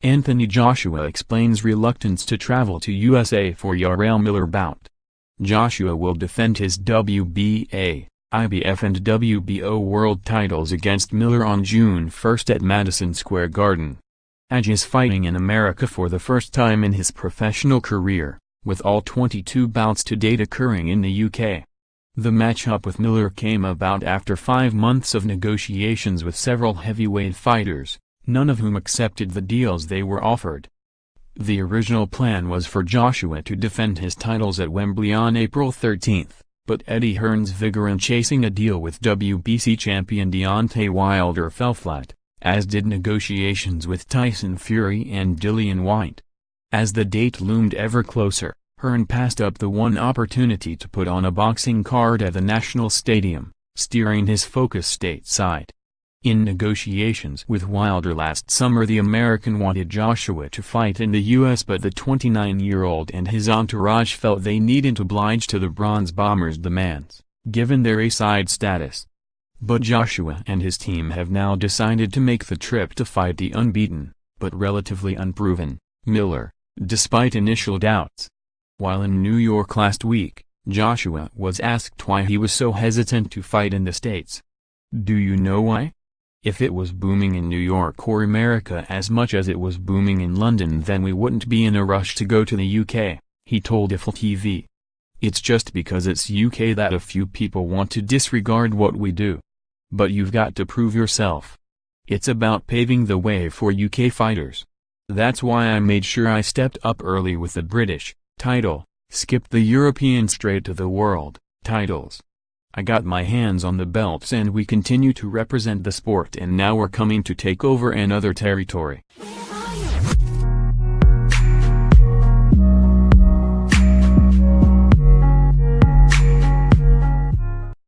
Anthony Joshua explains reluctance to travel to USA for Jarrell Miller bout. Joshua will defend his WBA, IBF and WBO world titles against Miller on June 1 at Madison Square Garden. Aj is fighting in America for the first time in his professional career, with all 22 bouts to date occurring in the UK. The matchup with Miller came about after 5 months of negotiations with several heavyweight fighters, none of whom accepted the deals they were offered. The original plan was for Joshua to defend his titles at Wembley on April 13, but Eddie Hearn's vigor in chasing a deal with WBC champion Deontay Wilder fell flat, as did negotiations with Tyson Fury and Dillian Whyte. As the date loomed ever closer, Hearn passed up the one opportunity to put on a boxing card at the National Stadium, steering his focus stateside. In negotiations with Wilder last summer, the American wanted Joshua to fight in the US, but the 29-year-old and his entourage felt they needn't oblige to the Bronze Bombers' demands, given their A-side status. But Joshua and his team have now decided to make the trip to fight the unbeaten, but relatively unproven, Miller, despite initial doubts. While in New York last week, Joshua was asked why he was so hesitant to fight in the States. "Do you know why? If it was booming in New York or America as much as it was booming in London, then we wouldn't be in a rush to go to the UK, he told IFL TV. It's just because it's UK that a few people want to disregard what we do. But you've got to prove yourself. It's about paving the way for UK fighters. That's why I made sure I stepped up early with the British title, skipped the European straight to the world titles. I got my hands on the belts and we continue to represent the sport, and now we're coming to take over another territory."